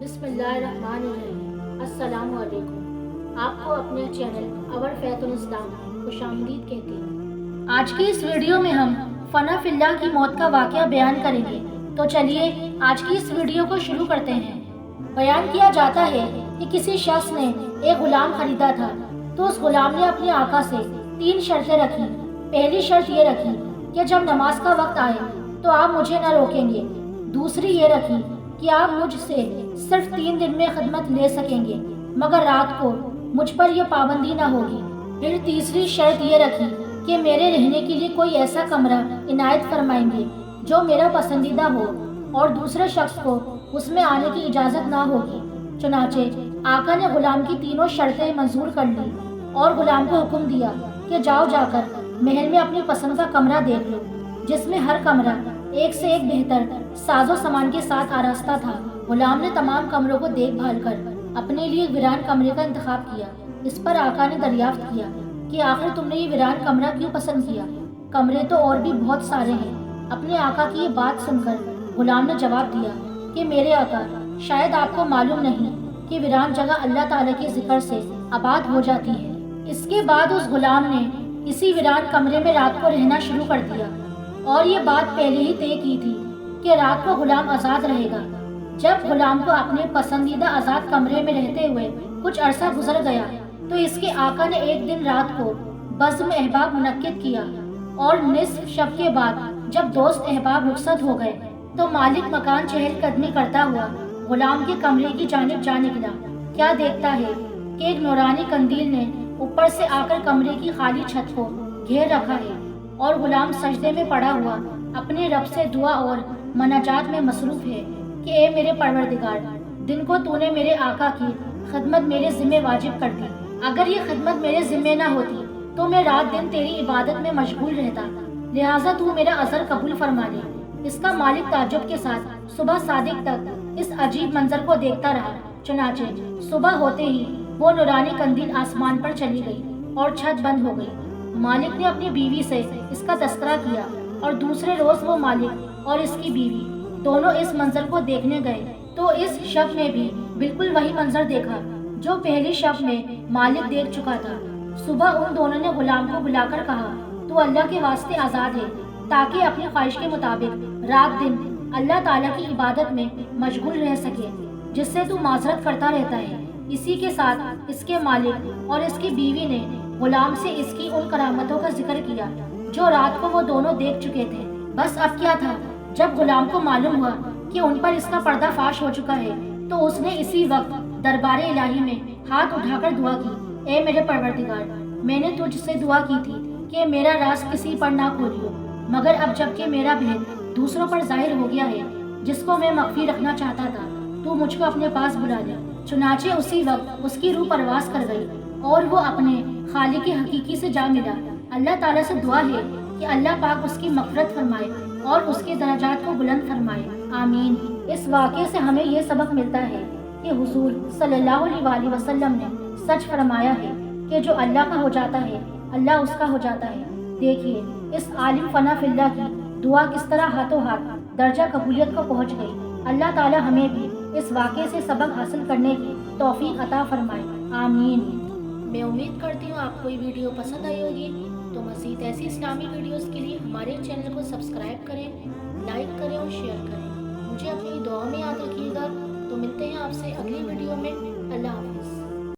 बिस्मिल्लाहिर्रहमानिर्रहीम। अस्सलाम वालेकुम। आपको अपने चैनल अवर फैतुल इस्लाम खुश आमदीद कहते हैं। आज की इस वीडियो में हम फना फिल्लाह की मौत का वाक़या बयान करेंगे। तो चलिए आज की इस वीडियो को शुरू करते हैं। बयान किया जाता है कि किसी शख्स ने एक गुलाम खरीदा था, तो उस गुलाम ने अपने आका से 3 शर्तें रखी। पहली शर्त ये रखी कि जब नमाज का वक्त आए तो आप मुझे न रोकेंगे। दूसरी ये रखी कि आप मुझसे सिर्फ 3 दिन में खिदमत ले सकेंगे, मगर रात को मुझ पर यह पाबंदी न होगी। फिर तीसरी शर्त ये रखी कि मेरे रहने के लिए कोई ऐसा कमरा इनायत फरमाएंगे जो मेरा पसंदीदा हो और दूसरे शख्स को उसमें आने की इजाज़त ना होगी। चुनाचे आका ने गुलाम की तीनों शर्तें मंजूर कर ली और गुलाम को हुक्म दिया कि जाओ जाकर महल में अपनी पसंद का कमरा देख लो, जिसमें हर कमरा एक से एक बेहतर साजो सामान के साथ आरास्ता था। गुलाम ने तमाम कमरों को देखभाल कर अपने लिए वीरान कमरे का इंतखाब किया। इस पर आका ने दरियाफ्त किया कि आखिर तुमने ये वीरान कमरा क्यों पसंद किया? कमरे तो और भी बहुत सारे हैं। अपने आका की ये बात सुनकर गुलाम ने जवाब दिया कि मेरे आका, शायद आपको मालूम नहीं कि वीरान जगह अल्लाह ताला के जिक्र से आबाद हो जाती है। इसके बाद उस गुलाम ने इसी वीरान कमरे में रात को रहना शुरू कर दिया और ये बात पहले ही तय की थी कि रात को गुलाम आज़ाद रहेगा। जब गुलाम को अपने पसंदीदा आज़ाद कमरे में रहते हुए कुछ अरसा गुजर गया, तो इसके आका ने एक दिन रात को बज़्म अहबाब मुनक्किद किया और निस्फ शब के बाद जब दोस्त अहबाब रुखसत हो गए, तो मालिक मकान चहलकदमी करता हुआ गुलाम के कमरे की जानिब जा निकला। क्या देखता है कि एक नूरानी कंदील ने ऊपर से आकर कमरे की खाली छत को घेर रखा है और गुलाम सजदे में पड़ा हुआ अपने रब से दुआ और मनाजात में मसरूफ है कि ए मेरे परवरदिगार, दिन को तूने मेरे आका की खिदमत मेरे ज़िम्मे वाजिब कर दी। अगर ये खिदमत मेरे ज़िम्मे ना होती तो मैं रात दिन तेरी इबादत में मशगूल रहता, लिहाजा तू मेरा अज़र कबूल फरमा ले। इसका मालिक ताज्जुब के साथ सुबह सादिक तक इस अजीब मंजर को देखता रहा। चुनाचे सुबह होते ही वो नूरानी कंदील आसमान पर चली गई और छत बंद हो गई। मालिक ने अपनी बीवी से इसका तस्करा किया और दूसरे रोज वो मालिक और इसकी बीवी दोनों इस मंजर को देखने गए, तो इस शब में भी बिल्कुल वही मंजर देखा जो पहली शब में मालिक देख चुका था। सुबह उन दोनों ने गुलाम को बुलाकर कहा, तू अल्लाह के वास्ते आज़ाद है, ताकि अपनी ख्वाहिश के मुताबिक रात दिन अल्लाह ताला की इबादत में मशगूल रह सके, जिससे तू माजरत करता रहता है। इसी के साथ इसके मालिक और इसकी बीवी ने गुलाम से इसकी उन करामतों का जिक्र किया जो रात को वो दोनों देख चुके थे। बस अब क्या था, जब गुलाम को मालूम हुआ कि उन पर इसका पर्दा फाश हो चुका है, तो उसने इसी वक्त दरबार इलाही में हाथ उठाकर दुआ की, ए मेरे परवरदिगार, मैंने तुझसे दुआ की थी कि मेरा राज किसी पर ना खोलियो, मगर अब जबकि मेरा भेद दूसरों पर जाहिर हो गया है, जिसको मैं मख्फी रखना चाहता था, तू मुझको अपने पास बुला ले। चुनाचे उसी वक्त उसकी रूह परवास कर गई और वो अपने खालिक हकीकी से जा मिला। अल्लाह ताला से दुआ है कि अल्लाह पाक उसकी मग़फ़िरत फरमाए और उसके दर्जात को बुलंद फरमाए, आमीन। इस वाक़े से हमें ये सबक मिलता है कि हुज़ूर सल्लल्लाहु अलैहि वसल्लम ने सच फरमाया है कि जो अल्लाह का हो जाता है, अल्लाह उसका हो जाता है। देखिए इस आलिम फना फिल्लाह की दुआ किस तरह हाथों हाथ दर्जा कबूलियत को पहुँच गई। अल्लाह ताला हमें भी इस वाक़े से सबक हासिल करने की तौफीक अता फरमाए, आमीन। मैं उम्मीद करती हूँ आपको ये वीडियो पसंद आई होगी। तो मज़ीद ऐसी इस्लामी वीडियोस के लिए हमारे चैनल को सब्सक्राइब करें, लाइक करें और शेयर करें। मुझे अपनी दुआ में याद रखिएगा। तो मिलते हैं आपसे अगली वीडियो में। अल्लाह हाफ़िज़।